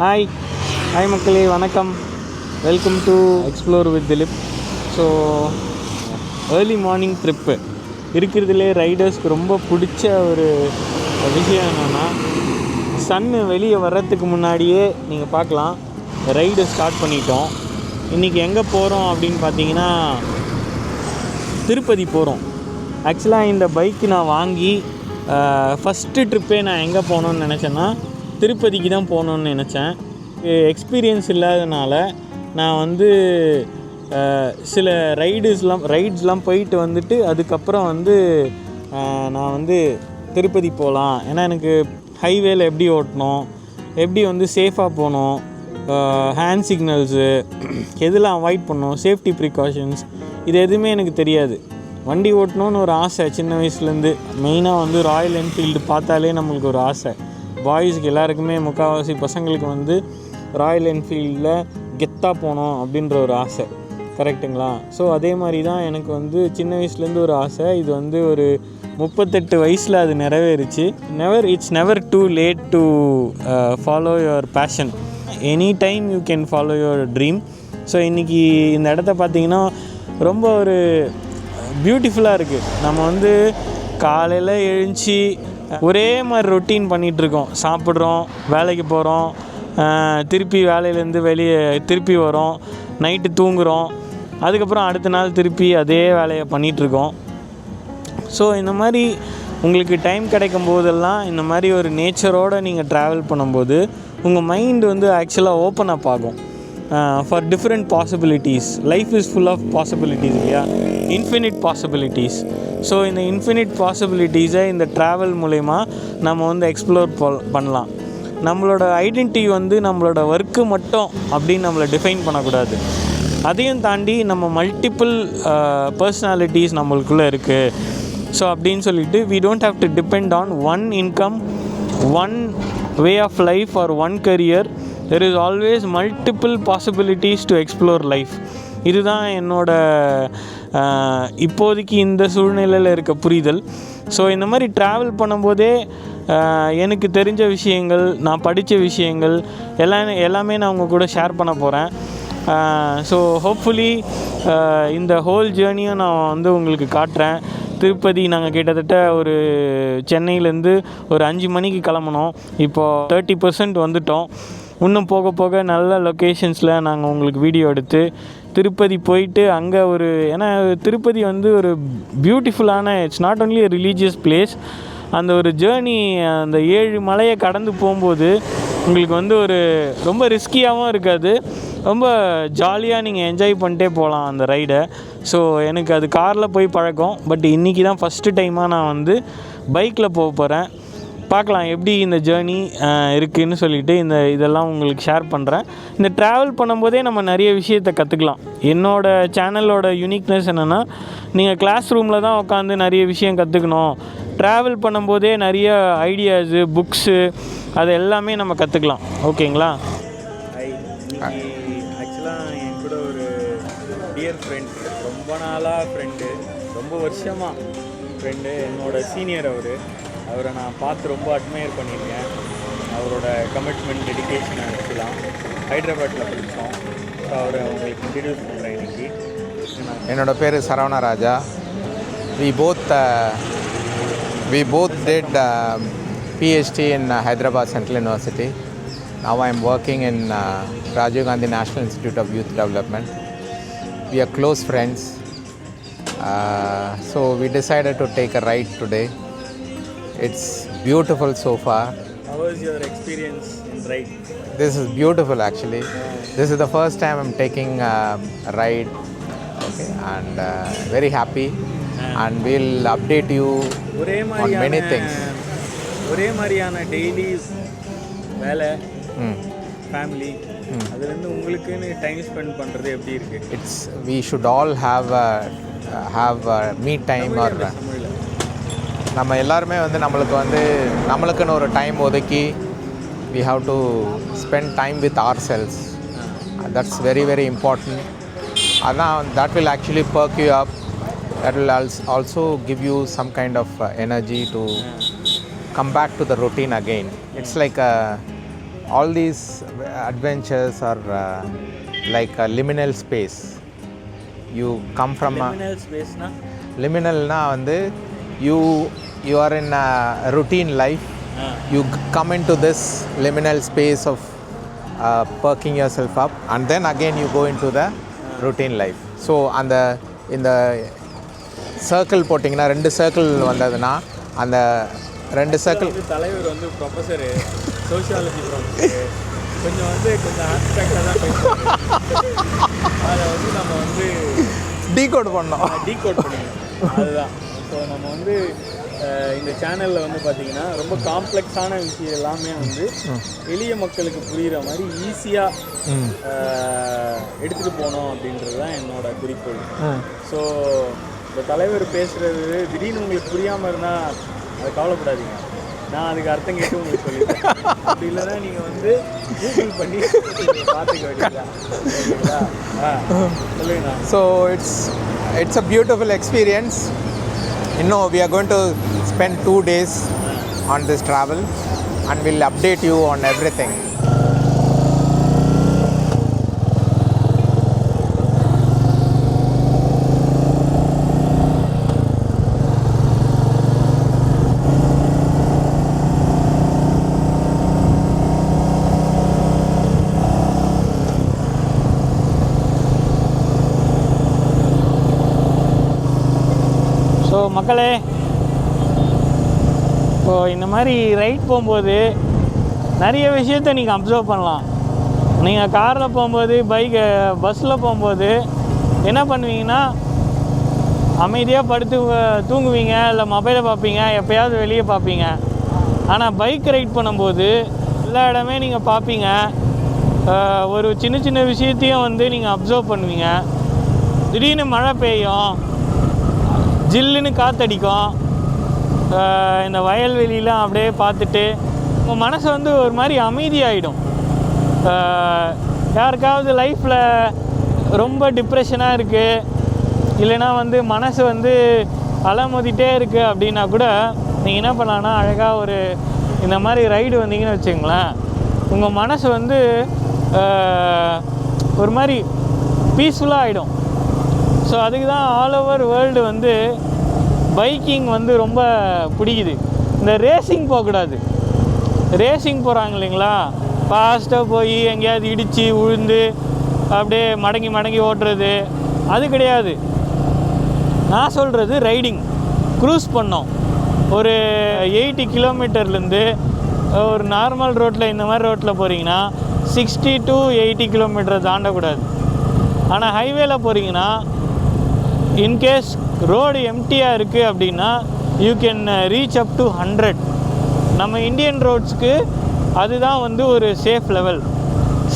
Hi மக்களே, வணக்கம். Welcome to explore with Dileep. So early morning trip இருக்கிறதுலே ரைடர்ஸ்க்கு ரொம்ப பிடிச்ச ஒரு விஷயம் என்னென்னா, சன்னு வெளியே வர்றதுக்கு முன்னாடியே நீங்கள் பார்க்கலாம் ரைடு ஸ்டார்ட் பண்ணிட்டோம். இன்றைக்கி எங்கே போகிறோம் அப்படின்னு பார்த்தீங்கன்னா, திருப்பதி போகிறோம். ஆக்சுவலாக இந்த பைக்கு நான் வாங்கி ஃபஸ்ட்டு ட்ரிப்பே நான் எங்கே போகணுன்னு நினச்சேன்னா திருப்பதிக்கு தான் போகணுன்னு நினச்சேன். எக்ஸ்பீரியன்ஸ் இல்லாதனால நான் சில ரைட்ஸ்லாம் போயிட்டு வந்துட்டு அதுக்கப்புறம் நான் திருப்பதி போகலாம். ஏன்னா எனக்கு ஹைவேல எப்படி ஓட்டணும், எப்படி சேஃபாக போகணும், ஹேண்ட் சிக்னல்ஸு எதெல்லாம் அவாய்ட் பண்ணணும், சேஃப்டி ப்ரிகாஷன்ஸ், இது எதுவுமே எனக்கு தெரியாது. வண்டி ஓட்டணுன்னு ஒரு ஆசை சின்ன வயசுலேருந்து. மெயினாக ராயல் என்ஃபீல்டு பார்த்தாலே நம்மளுக்கு ஒரு ஆசை. பாய்ஸுக்கு எல்லாருக்குமே, முக்கால்வாசி பசங்களுக்கு ராயல் என்ஃபீல்டில் கெத்தாக போகணும் அப்படின்ற ஒரு ஆசை. கரெக்டுங்களா? ஸோ அதே மாதிரி தான் எனக்கு சின்ன வயசுலேருந்து ஒரு ஆசை. இது ஒரு 38 வயசில் அது நிறைவேறிச்சு. It's never too late to follow your passion. Any time you can follow your dream. So இன்றைக்கி இந்த இடத்த பார்த்திங்கன்னா ரொம்ப ஒரு பியூட்டிஃபுல்லாக இருக்குது. நம்ம காலையில் எழுந்துச்சி ஒரே மாதிரி ரொட்டீன் பண்ணிகிட்ருக்கோம். சாப்பிட்றோம், வேலைக்கு போகிறோம், திருப்பி வேலையிலேருந்து வெளியே திருப்பி வரோம், நைட்டு தூங்குகிறோம், அதுக்கப்புறம் அடுத்த நாள் திருப்பி அதே வேலையை பண்ணிகிட்ருக்கோம். ஸோ இந்த மாதிரி உங்களுக்கு டைம் கிடைக்கும் போதெல்லாம் இந்த மாதிரி ஒரு நேச்சரோடு நீங்கள் ட்ராவல் பண்ணும்போது உங்கள் மைண்டு ஆக்சுவலாக ஓப்பன் அப் ஆகும் for different possibilities. Life is full of possibilities இல்லையா? Infinite possibilities. ஸோ இந்த இன்ஃபினிட் பாசிபிலிட்டிஸை இந்த ட்ராவல் மூலயமா நம்ம எக்ஸ்ப்ளோர் பண்ணலாம். நம்மளோட ஐடென்டிட்டி நம்மளோட ஒர்க்கு மட்டும் அப்படின்னு நம்மளை டிஃபைன் பண்ணக்கூடாது. அதையும் தாண்டி நம்ம மல்டிப்புள் பர்சனாலிட்டிஸ் நம்மளுக்குள்ளே இருக்குது. ஸோ அப்படின்னு சொல்லிட்டு we don't have to depend on one income, one way of life or one career. There is always multiple possibilities to explore life. இதுதான் என்னோட இப்போதைக்கு இந்த சூழ்நிலையில் இருக்க புரிதல். ஸோ இந்த மாதிரி ட்ராவல் பண்ணும்போதே எனக்கு தெரிஞ்ச விஷயங்கள், நான் படித்த விஷயங்கள் எல்லாமே நான் உங்கள் கூட ஷேர் பண்ண போகிறேன். ஸோ ஹோப்ஃபுல்லி இந்த ஹோல் ஜேர்னியும் நான் உங்களுக்கு காட்டுறேன். திருப்பதி நாங்கள் கிட்டத்தட்ட ஒரு சென்னையிலேருந்து ஒரு 5 மணிக்கு கிளம்புனோம். இப்போது 30% வந்துட்டோம். இன்னும் போக போக நல்ல லொக்கேஷன்ஸில் நாங்கள் உங்களுக்கு வீடியோ எடுத்து திருப்பதி போயிட்டு அங்கே ஏன்னா திருப்பதி ஒரு பியூட்டிஃபுல்லான, it's not only a religious place. அந்த ஒரு ஜேர்னி, அந்த 7 மலையை கடந்து போகும்போது உங்களுக்கு ரொம்ப ரிஸ்கியாகவும் இருக்காது, ரொம்ப ஜாலியாக நீங்கள் என்ஜாய் பண்ணிட்டே போகலாம் அந்த ரைடை. ஸோ எனக்கு அது காரில் போய் பழக்கம். பட் இன்றைக்கி தான் ஃபஸ்ட்டு டைமாக நான் பைக்கில் போக போகிறேன். பார்க்கலாம் எப்படி இந்த ஜேர்னி இருக்குதுன்னு சொல்லிவிட்டு இதெல்லாம் உங்களுக்கு ஷேர் பண்ணுறேன். இந்த ட்ராவல் பண்ணும்போதே நம்ம நிறைய விஷயத்தை கற்றுக்கலாம். என்னோடய சேனலோட யூனிக்னஸ் என்னென்னா, நீங்கள் கிளாஸ் ரூமில் தான் உட்காந்து நிறைய விஷயம் கற்றுக்கணும். ட்ராவல் பண்ணும்போதே நிறைய ஐடியாஸு, புக்ஸு, அது எல்லாமே நம்ம கற்றுக்கலாம். ஓகேங்களா? ஆக்சுவலாக என் கூட ஒரு டியர் ஃப்ரெண்ட், ரொம்ப நாளாக ஃப்ரெண்டு, ரொம்ப வருஷமாக ஃப்ரெண்டு, என்னோடய சீனியர். அவரை நான் பார்த்து ரொம்ப அட்மையர் பண்ணியிருக்கேன். அவரோட கமிட்மெண்ட், டெடிகேஷன் ஆக்சுவலாக ஹைதராபாத்தில் படித்தோம். ஸோ அவரை உங்களுக்கு இன்ட்ரடியூஸ் பண்ணுறேன் இன்றைக்கி. என்னோட பேர் சரவண ராஜா. we both did PhD in Hyderabad Central University. Now I am working in Rajiv Gandhi National Institute of Youth Development. We are close friends. So we decided to take a ride today. It's beautiful so far. How was your experience in ride? This is beautiful actually. This is the first time I'm taking a ride. Okay, and very happy. And we'll update you on many things. ஒரே மாதிரியான daily வேலை, family, அதுலேருந்து உங்களுக்குன்னு time spend பண்ணுறது எப்படி இருக்குது? We should all have me time. or நம்ம எல்லாருமே நம்மளுக்குன்னு ஒரு டைம் ஒதுக்கி we have to spend time with ourselves. That's very very important. That will actually perk you up. That will also give you some kind of energy to come back to the routine again. It's like all these adventures are like a liminal space. You come from liminal space-na liminalனா வந்து you are in a routine life. You come into this liminal space of perking yourself up, and then again you go into the routine life. So அந்த இந்த circle போட்டிங்கன்னா 2 circle வந்ததுன்னா அந்த 2 circle தலைவர் வந்து professor sociology professor கொஞ்சம் ஆப்ஸ்ட்ராக்டாக தான் பேசுவாங்க. அதை வந்து நம்ம வந்து டீகோட் பண்ணோம் அதுதான். ஸோ நம்ம வந்து இந்த சேனலில் வந்து பார்த்திங்கன்னா ரொம்ப காம்ப்ளெக்ஸான விஷயம் எல்லாமே வந்து எளிய மக்களுக்கு புரிகிற மாதிரி ஈஸியாக எடுத்துகிட்டு போகணும் அப்படின்றது தான் என்னோட குறிக்கோள். ஸோ இந்த தலைவர் பேசுகிறது திடீர்னு உங்களுக்கு புரியாமல் இருந்தால் அதை கவலைப்படாதீங்க, நான் அதுக்கு அர்த்தம் கேட்டு உங்களுக்கு சொல்லிடுறேன். அப்படி இல்லைன்னா நீங்கள் வந்து கூகுள் பண்ணி பார்த்துக்க வேண்டியதா. ஓகேங்களா? சொல்லுங்கண்ணா. So it's a beautiful experience. We are going to spend 2 days on this travel and we'll update you on everything. So மக்களே, இப்போது இந்த மாதிரி ரைட் போகும்போது நிறைய விஷயத்த நீங்கள் அப்சர்வ் பண்ணலாம். நீங்கள் காரில் போகும்போது, பஸ்ஸில் போகும்போது என்ன பண்ணுவீங்கன்னா அமைதியாக படுத்து தூங்குவீங்க, இல்லை மொபைலை பார்ப்பீங்க, எப்போயாவது வெளியே பார்ப்பீங்க. ஆனால் பைக் ரைட் பண்ணும்போது எல்லா இடமே நீங்கள் பார்ப்பீங்க. ஒரு சின்ன சின்ன விஷயத்தையும் வந்து நீங்கள் அப்சர்வ் பண்ணுவீங்க. திடீர்னு மழை பெய்யும், ஜில்லுன்னு காற்றடிக்கும், இந்த வயல்வெளியெலாம் அப்படியே பார்த்துட்டு உங்கள் மனசு வந்து ஒரு மாதிரி அமைதியாகிடும். யாருக்காவது லைஃப்பில் ரொம்ப டிப்ரெஷனாக இருக்குது, இல்லைனா வந்து மனசு வந்து அலமோதிட்டே இருக்குது அப்படின்னா கூட நீங்கள் என்ன பண்ணலான்னா அழகாக இந்த மாதிரி ரைடு வந்தீங்கன்னு வச்சுங்களேன், உங்கள் மனசு வந்து ஒரு மாதிரி பீஸ்ஃபுல்லாக ஆகிடும். ஸோ அதுக்கு தான் ஆல் ஓவர் வேர்ல்டு வந்து பைக்கிங் வந்து ரொம்ப பிடிக்குது. இந்த ரேசிங் போகக்கூடாது. ரேசிங் போகிறாங்க இல்லைங்களா, ஃபாஸ்ட்டாக போய் எங்கேயாவது இடித்து விழுந்து அப்படியே மடங்கி ஓட்டுறது, அது கிடையாது. நான் சொல்கிறது ரைடிங். க்ரூஸ் பண்ணோம். ஒரு 80 கிலோமீட்டர்லேருந்து ஒரு நார்மல் ரோட்டில் இந்த மாதிரி ரோட்டில் போகிறீங்கன்னா 60 to 80 கிலோமீட்டரை தாண்டக்கூடாது. ஆனால் ஹைவேல போகிறீங்கன்னா இன்கேஸ் ரோடு எம்டியாக இருக்குது அப்படின்னா you can reach up to 100. நம்ம இந்தியன் ரோட்ஸ்க்கு அதுதான் வந்து ஒரு சேஃப் லெவல்.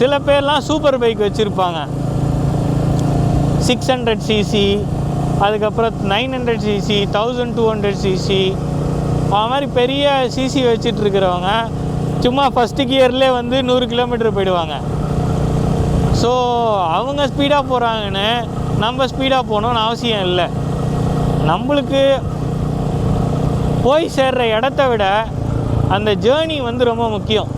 சில பேர்லாம் சூப்பர் பைக் வச்சுருப்பாங்க, 600cc, அதுக்கப்புறம் 900cc, 1200cc, அது மாதிரி பெரிய சிசி வச்சிட்ருக்கிறவங்க சும்மா ஃபஸ்ட்டு கியர்லேயே வந்து 100 கிலோமீட்டர் போயிடுவாங்க. ஸோ அவங்க ஸ்பீடாக போகிறாங்கன்னு நம்ம ஸ்பீடாக போகணுன்னு அவசியம் இல்லை. நம்மளுக்கு போய் சேர்கிற இடத்த விட அந்த ஜேர்னி வந்து ரொம்ப முக்கியம்.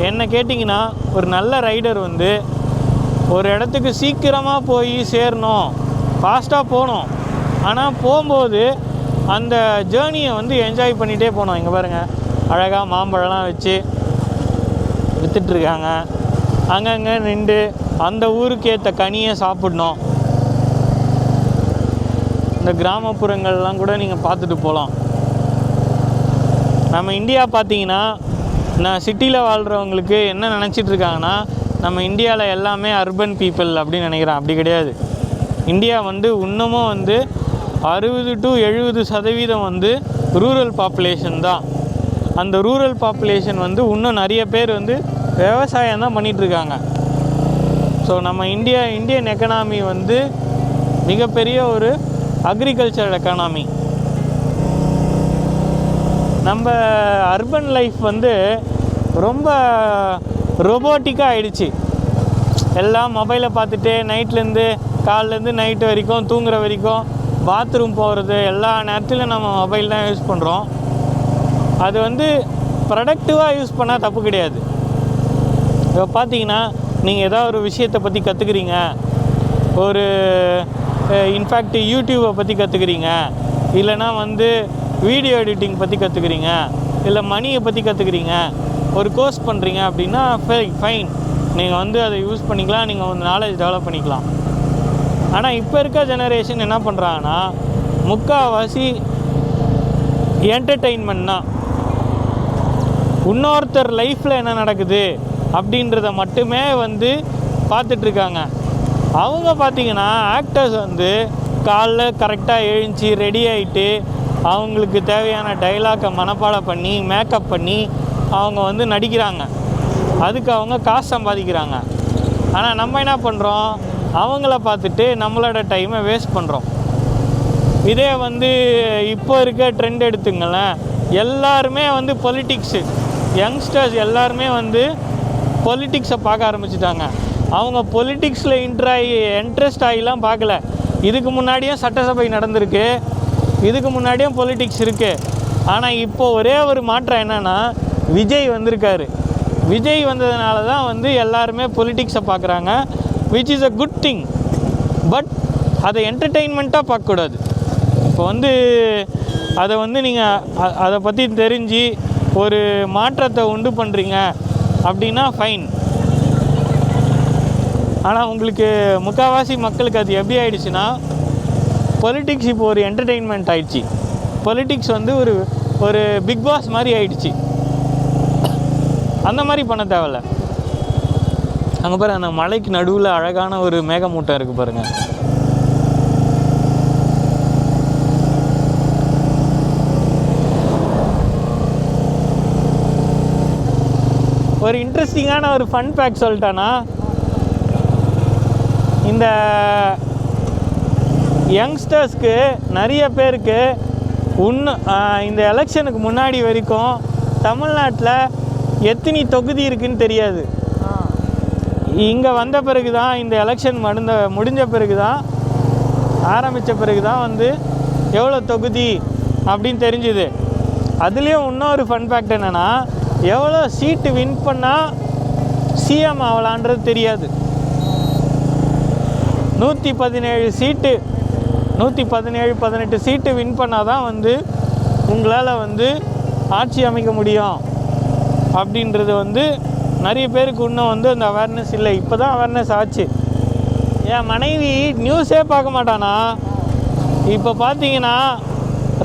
என்ன கேட்டிங்கன்னா, ஒரு நல்ல ரைடர் வந்து ஒரு இடத்துக்கு சீக்கிரமாக போய் சேரணும், ஃபாஸ்ட்டாக போகணும். ஆனால் போகும்போது அந்த ஜேர்னியை வந்து என்ஜாய் பண்ணிகிட்டே போகணும். இங்கே பாருங்கள், அழகாக மாம்பழம்லாம் வச்சு விற்றுட்ருக்காங்க. அங்கங்கே நின்று அந்த ஊருக்கு ஏற்ற கனியை சாப்பிடணும். இந்த கிராமப்புறங்கள்லாம் கூட நீங்கள் பார்த்துட்டு போகலாம். நம்ம இந்தியா பார்த்திங்கன்னா, நான் சிட்டியில் வாழ்கிறவங்களுக்கு என்ன நினச்சிட்ருக்காங்கன்னா, நம்ம இந்தியாவில் எல்லாமே அர்பன் பீப்புள் அப்படின்னு நினைக்கிறேன். அப்படி கிடையாது. இந்தியா வந்து இன்னமும் வந்து 60 to 70% வந்து ரூரல் பாப்புலேஷன் தான். அந்த ரூரல் பாப்புலேஷன் வந்து இன்னும் நிறைய பேர் வந்து விவசாயம் தான் பண்ணிகிட்ருக்காங்க. ஸோ நம்ம இந்தியன் எக்கனாமி வந்து மிகப்பெரிய ஒரு அக்ரிகல்ச்சர் எக்கனாமி. நம்ம அர்பன் லைஃப் வந்து ரொம்ப ரொபோட்டிக்காக ஆகிடுச்சு. எல்லாம் மொபைலை பார்த்துட்டு நைட்லேருந்து காலிலேருந்து நைட்டு வரைக்கும் தூங்குற வரைக்கும், பாத்ரூம் போகிறது எல்லா நேரத்திலும் நம்ம மொபைல் தான் யூஸ் பண்ணுறோம். அது வந்து ப்ரொடக்டிவாக யூஸ் பண்ணால் தப்பு கிடையாது. இப்போ பார்த்தீங்கன்னா நீங்கள் ஏதாவது ஒரு விஷயத்தை பற்றி கற்றுக்குறீங்க, ஒரு இன்ஃபேக்ட் யூடியூப்பை பற்றி கற்றுக்குறீங்க, இல்லைனா வந்து வீடியோ எடிட்டிங் பற்றி கற்றுக்குறீங்க, இல்லை மணியை பற்றி கற்றுக்குறீங்க, ஒரு கோர்ஸ் பண்ணுறீங்க அப்படின்னா ஃபைன், நீங்கள் வந்து அதை யூஸ் பண்ணிக்கலாம், நீங்கள் வந்து நாலேஜ் டெவலப் பண்ணிக்கலாம். ஆனால் இப்போ இருக்க ஜெனரேஷன் என்ன பண்ணுறாங்கன்னா முக்கால்வாசி என்டர்டெயின்மெண்ட் தான். இன்னொருத்தர் லைஃப்பில் என்ன நடக்குது அப்படின்றத மட்டுமே வந்து பார்த்துட்ருக்காங்க. அவங்க பார்த்திங்கன்னா ஆக்டர்ஸ் வந்து காலைல கரெக்டாக எழுந்துச்சி ரெடி ஆகிட்டு அவங்களுக்கு தேவையான டைலாக்கை மனப்பாடம் பண்ணி மேக்கப் பண்ணி அவங்க வந்து நடிக்கிறாங்க. அதுக்கு அவங்க காசு சம்பாதிக்கிறாங்க. ஆனால் நம்ம என்ன பண்ணுறோம், அவங்கள பார்த்துட்டு நம்மளோட டைமை வேஸ்ட் பண்ணுறோம். இதே வந்து இப்போ இருக்க ட்ரெண்ட் எடுத்துங்களேன், எல்லாருமே வந்து பொலிட்டிக்ஸு, யங்ஸ்டர்ஸ் எல்லாருமே வந்து பொலிட்டிக்ஸை பார்க்க ஆரம்பிச்சிட்டாங்க. அவங்க பொலிட்டிக்ஸில் இன்ட்ரெஸ்ட் ஆகிலாம் பார்க்கல. இதுக்கு முன்னாடியும் சட்டசபை நடந்திருக்கு, இதுக்கு முன்னாடியும் பொலிட்டிக்ஸ் இருக்குது. ஆனால் இப்போது ஒரே ஒரு மாற்றம் என்னென்னா விஜய் வந்திருக்காரு. விஜய் வந்ததுனால தான் வந்து எல்லாருமே பொலிட்டிக்ஸை பார்க்குறாங்க, which is a good thing. But அதை என்டர்டெயின்மெண்ட்டாக பார்க்கக்கூடாது. இப்போ வந்து அதை வந்து நீங்கள் அதை பற்றி தெரிஞ்சு ஒரு மாற்றத்தை உண்டு பண்ணுறீங்க அப்படின்னா ஃபைன். ஆனால் உங்களுக்கு முக்கால்வாசி மக்களுக்கு அது எப்படி ஆயிடுச்சுன்னா, பொலிட்டிக்ஸ் இப்போ ஒரு என்டர்டெயின்மெண்ட் ஆயிடுச்சு. பொலிட்டிக்ஸ் வந்து ஒரு பிக் பாஸ் மாதிரி ஆயிடுச்சு. அந்த மாதிரி பண்ண தேவையில்ல. அங்கே பாரு, அந்த மலைக்கு நடுவில் அழகான ஒரு மேகமூட்டம் இருக்குது பாருங்கள். ஒரு இன்ட்ரெஸ்டிங்கான ஒரு ஃபன் ஃபேக்ட் சொல்லிட்டேன்னா, இந்த யங்ஸ்டர்ஸ்க்கு நிறைய பேருக்கு இந்த எலெக்ஷனுக்கு முன்னாடி வரைக்கும் தமிழ்நாட்டில் எத்தனை தொகுதி இருக்குதுன்னு தெரியாது. இங்கே வந்த பிறகு தான், இந்த எலெக்ஷன் முடிஞ்ச பிறகு தான், ஆரம்பித்த பிறகு தான் வந்து எவ்வளோ தொகுதி அப்படின்னு தெரிஞ்சுது. அதுலேயும் இன்னொரு ஃபன் ஃபேக்ட் என்னென்னா, எவ்வளோ சீட்டு வின் பண்ணால் சிஎம் ஆகலான்றது தெரியாது. 117 சீட்டு, 117-18 சீட்டு வின் பண்ணால் தான் வந்து உங்களால் வந்து ஆட்சி அமைக்க முடியும் அப்படின்றது வந்து நிறைய பேருக்கு இன்னும் வந்து அந்த அவேர்னஸ் இல்லை. இப்போ தான் அவேர்னஸ் ஆச்சு. என் மனைவி நியூஸே பார்க்க மாட்டானா. இப்போ பார்த்தீங்கன்னா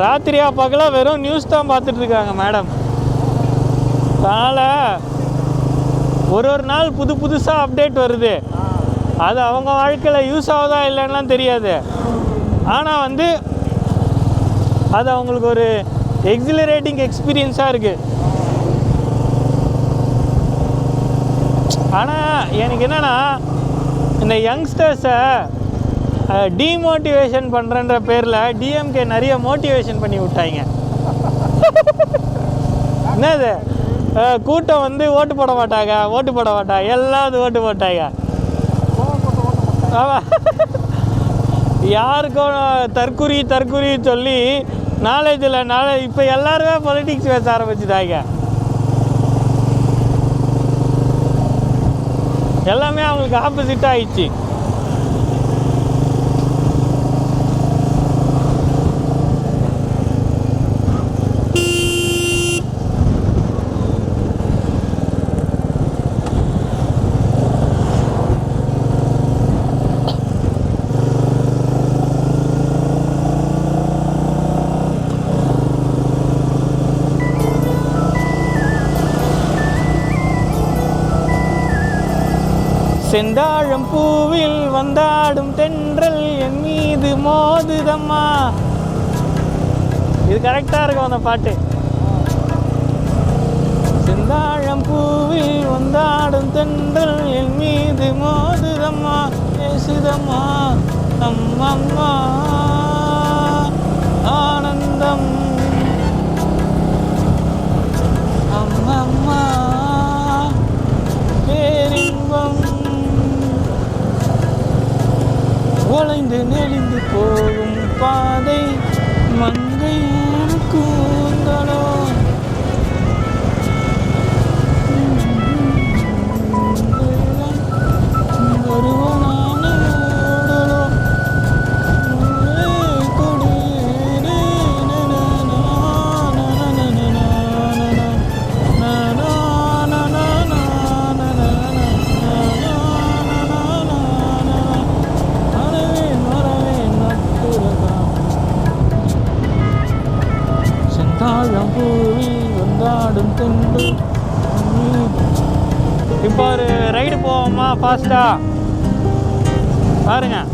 ராத்திரியாக பார்க்கலாம் வெறும் நியூஸ் தான் பார்த்துட்ருக்காங்க மேடம். அதனால் ஒரு நாள் புதுசாக அப்டேட் வருது. அது அவங்க வாழ்க்கையில் யூஸ் ஆகுதா இல்லைன்னா தெரியாது. ஆனால் வந்து அது அவங்களுக்கு ஒரு எக்ஸிலரேட்டிங் எக்ஸ்பீரியன்ஸாக இருக்குது. ஆனால் எனக்கு என்னென்னா, இந்த யங்ஸ்டர்ஸை டிமோட்டிவேஷன் பண்ணுறன்ற பேரில் டிஎம்கே நிறைய மோட்டிவேஷன் பண்ணி விட்டாங்க. என்னது கூட்டம் வந்து ஓட்டு போட மாட்டாங்க, எல்லாரும் ஓட்டு போட்டாங்க. யாருக்கும் தற்குறி சொல்லி நாலேஜில் இப்போ எல்லாருமே பொலிட்டிக்ஸ் பேச ஆரம்பிச்சுட்டாங்க. எல்லாமே அவங்களுக்கு ஆப்போசிட் ஆயிடுச்சு. செந்தாழம் பூவில் வந்தாடும் தென்றல் என் மீது மோதுதம்மா. இது கரெக்டாக இருக்கும் அந்த பாட்டு. செந்தாழம் பூவில் வந்தாடும் தென்றல் என் மீது மோதுதம்மா, பேசுதம்மா அம்மம்மா ஆனந்தம் அம்மம்மா பேரின்பம் வளைந்து நெளிந்து போகும் பாதை மங்கை கூந்தலோ. இப்போ ஒரு ரைடு போவோமா ஃபாஸ்ட்டாக பாருங்கள்.